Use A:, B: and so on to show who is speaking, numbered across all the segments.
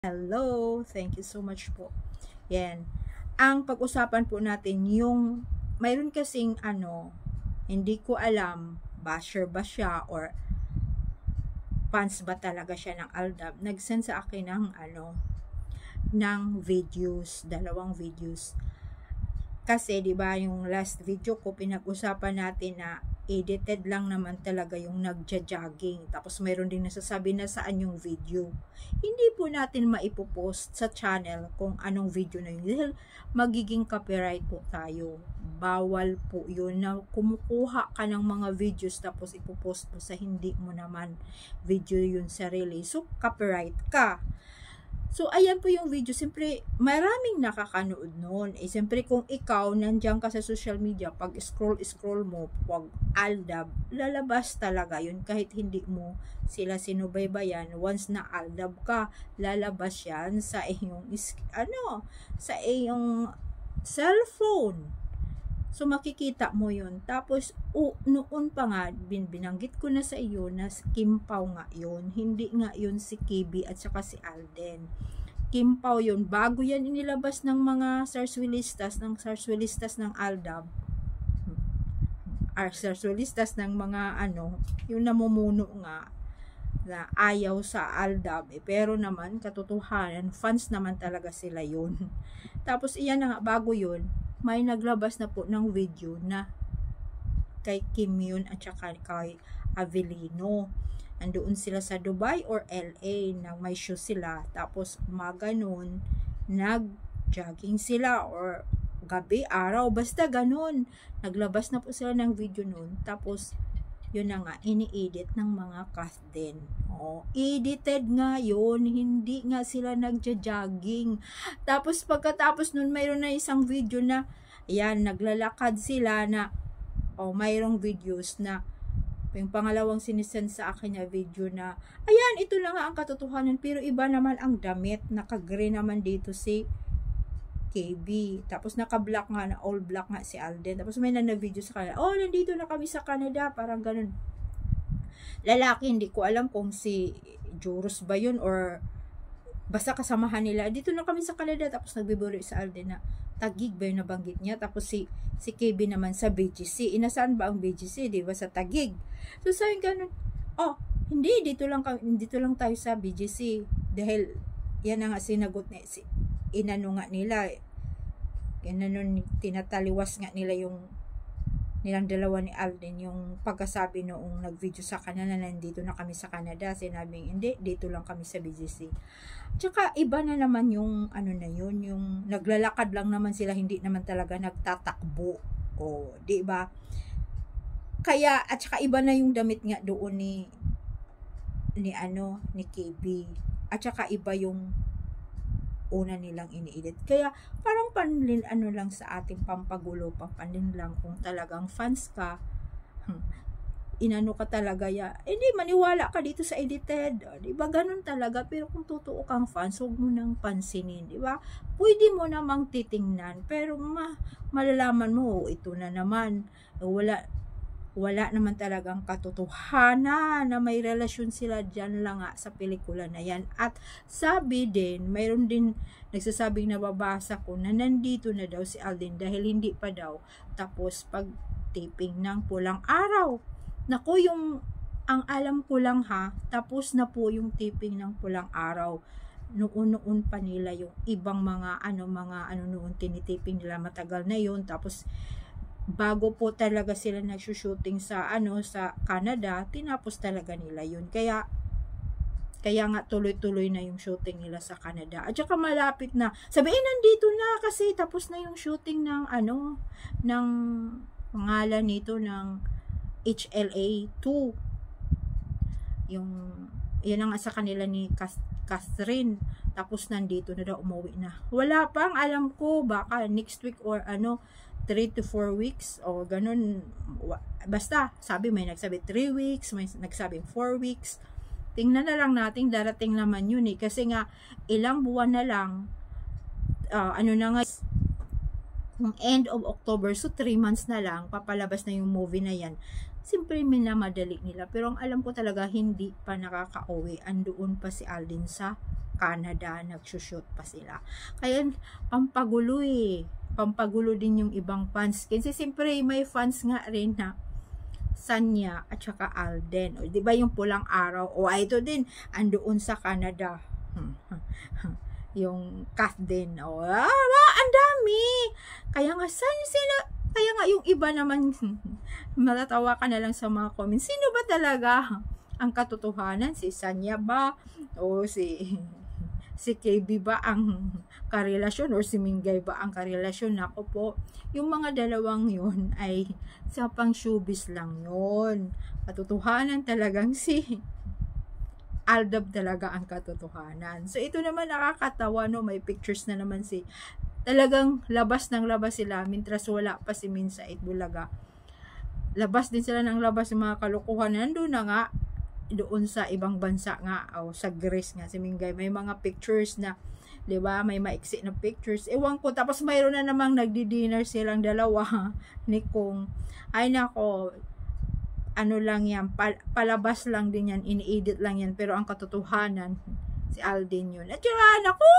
A: Hello, thank you so much po. Yan. Ang pag-usapan po natin yung mayroon kasing hindi ko alam, basher ba siya or fans ba talaga siya ng Aldab. Nag-send sa akin ng videos, dalawang videos. Kasi 'di ba yung last video ko pinag-usapan natin na edited lang naman talaga yung nagja-jogging. Tapos mayroon din nasasabi na saan yung video. Hindi po natin maipopost sa channel kung anong video na yun. Dahil magiging copyright po tayo. Bawal po yun na kumukuha ka ng mga videos tapos ipopost mo sa hindi mo naman video yun sarili. So, copyright ka. So, ayan po yung video. Siyempre, maraming nakakanood noon. Siyempre, kung ikaw, nandiyan ka sa social media, pag scroll mo, pag Aldab, lalabas talaga yun. Kahit hindi mo sila sinubaybayan, once na Aldab ka, lalabas yan sa iyong, sa iyong cellphone. So, makikita mo yun. Tapos, noon pa nga, binanggit ko na sa iyo na si Kim Pao nga yun. Hindi nga yun si KB at saka si Alden. Kim Pao yun. Bago yan inilabas ng mga sarswilistas, ng Aldab. Sarswilistas ng mga yung namumuno nga na ayaw sa Aldab. Pero naman, katotohanan, fans naman talaga sila yun. Tapos, iyan na nga, bago yun, may naglabas na po ng video na kay Kim yun at saka kay Avelino. Andoon sila sa Dubai or LA nang may show sila. Tapos maganon, nag-jogging sila or gabi, araw, basta ganun. Naglabas na po sila ng video nun. Tapos yun na nga, ini-edit ng mga cast din. Edited nga yun, hindi nga sila nagja-jogging. Tapos pagkatapos nun, mayroon na isang video na, ayan, naglalakad sila na, mayroong videos na, yung pangalawang sinisend sa akin na video na, ayan, ito lang nga ang katotohanan, pero iba naman ang damit, naka-green naman dito si KB. Tapos naka-black nga, na all black nga si Alden. Tapos may na-video sa kanila, nandito na kami sa Canada, parang ganun. Lalaki, hindi ko alam kung si Joros ba yun or basta kasamahan nila. Dito na kami sa Canada. Tapos nagbibiro sa Alden na Tagig ba yung nabanggit niya. Tapos si KB naman sa BGC. Inasaan ba ang BGC? Di ba sa Tagig? So sabi ganun, hindi, dito lang tayo sa BGC. Dahil yan na nga sinagot na inano nga nila, tinataliwas nga nila nilang dalawa ni Alden yung pagkasabi noong nag-video sa kanila na nandito na kami sa Canada. Sinabing hindi, dito lang kami sa BGC. Tsaka iba na naman yung yung naglalakad lang naman sila, hindi naman talaga nagtatakbo. Di ba? Kaya at saka iba na yung damit nga doon ni KB. At saka iba yung una nilang ini-edit. Kaya parang lang sa ating pampagulo, pampanin lang kung talagang fans ka, inano ka talaga hindi maniwala ka dito sa edited. Di ba ganun talaga? Pero kung totoo kang fans, huwag mo nang pansinin, di ba? Pwede mo namang titingnan, pero malalaman mo, ito na naman, wala naman talagang katotohanan na may relasyon sila dyan lang nga sa pelikula na yan. At sabi din, mayroon din nagsasabing nababasa ko na nandito na daw si Alden dahil hindi pa daw tapos pag taping ng Pulang Araw. Naku, ang alam ko lang tapos na po yung taping ng Pulang Araw. Noon pa nila yung ibang mga noon tinitaping nila, matagal na yun. Tapos bago po talaga sila nagsushooting sa sa Canada, tinapos talaga nila yun. Kaya nga tuloy-tuloy na yung shooting nila sa Canada. At saka malapit na. Sabihin nandito na kasi tapos na yung shooting ng ng pangalan nito ng HLA 2. Yan ang sa kanila ni Catherine. Tapos nandito na daw, umuwi na. Wala pang alam ko, baka next week or 3 to 4 weeks o ganun. Basta, may nagsabi 3 weeks, may nagsabing 4 weeks. Tingnan na lang natin, darating naman yun kasi nga, ilang buwan na lang, na nga, Ng end of October, so 3 months na lang, papalabas na yung movie na yan. Siyempre, minamadali nila. Pero ang alam ko talaga, hindi pa nakaka-uwi. Andoon pa si Alden sa Canada, nagsushoot pa sila. Kaya, pampagulo eh. Pampagulo din yung ibang fans. Kasi siyempre, may fans nga rin na Sanya at saka Alden. O, diba yung pulang araw? O, ito din, andoon sa Canada. Yung Kath din. O, ang dami. Kaya nga, kaya nga yung iba naman, matatawa ka na lang sa mga comments. Sino ba talaga ang katotohanan? Si Sanya ba? O si KB ba ang karelasyon? Or si Mingay ba ang karelasyon? Ako po, yung mga dalawang yun ay sa pang showbiz lang yun. Katotohanan talagang si Aldab talaga ang katotohanan. So ito naman nakakatawa, no? May pictures na naman talagang labas ng labas sila, mintras wala pa si Minsa at Bulaga. Labas din sila ng labas ng mga kalokohan. Nandun na nga, doon sa ibang bansa nga, o sa Greece nga, si Mingay, may mga pictures na, di ba, may maiksi na pictures. Ewan ko, tapos mayroon na namang nagdi-dinner silang dalawa, ni Kong. Ay nako, ano lang yan, palabas lang din yan, ini-edit lang yan, pero ang katotohanan, si Alden yun. At saka, nako,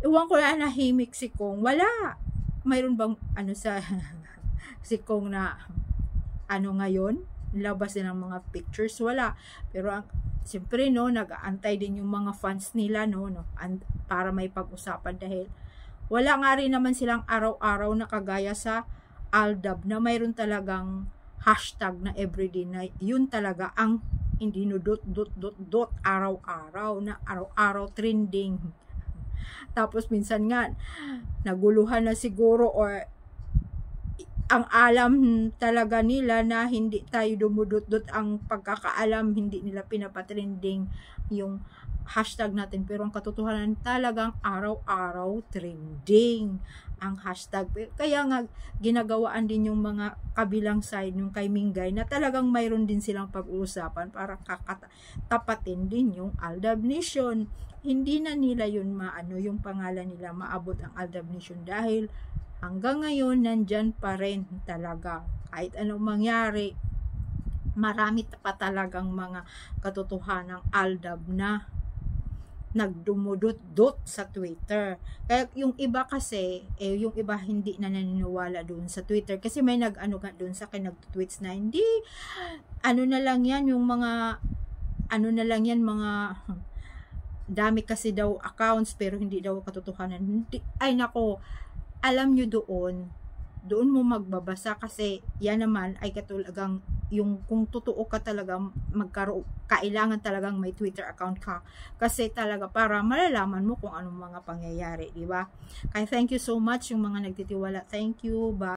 A: ewan ko na nahimik si Kong. Wala. Mayroon bang sa si Kong na ngayon? Labas din ang mga pictures. Wala. Pero siyempre, no, nag-aantay din yung mga fans nila, no, para may pag-usapan dahil wala nga rin naman silang araw-araw na kagaya sa Aldab na mayroon talagang hashtag na everyday na yun talaga ang hindi no dot araw-araw na araw-araw trending. Tapos minsan nga naguluhan na siguro or ang alam talaga nila na hindi tayo dumudot-dot ang pagkakaalam, hindi nila pinapatrending yung hashtag natin, pero ang katotohanan talagang araw-araw trending ang hashtag. Kaya nga ginagawaan din yung mga kabilang side yung kay Mingay na talagang mayroon din silang pag-uusapan para tapatin din yung Aldab Nation. Hindi na nila yun yung pangalan nila maabot ang Aldab Nation dahil hanggang ngayon nandyan pa rin talaga. Kahit anong mangyari, marami pa talagang mga katotohanang Aldab na nagdumudot-dot sa Twitter. Kaya yung iba kasi, yung iba hindi na naniniwala doon sa Twitter. Kasi may doon sa akin, nag-tweets na hindi, na lang yan, yung mga, mga, dami kasi daw accounts, pero hindi daw katotohanan. Hindi, ay nako, alam nyo doon mo magbabasa kasi yan naman ay katulagang yung kung totoo ka talaga kailangan talagang may Twitter account ka kasi talaga para malalaman mo kung anong mga pangyayari, di ba? Kaya thank you so much yung mga nagtitiwala. Thank you. Bye.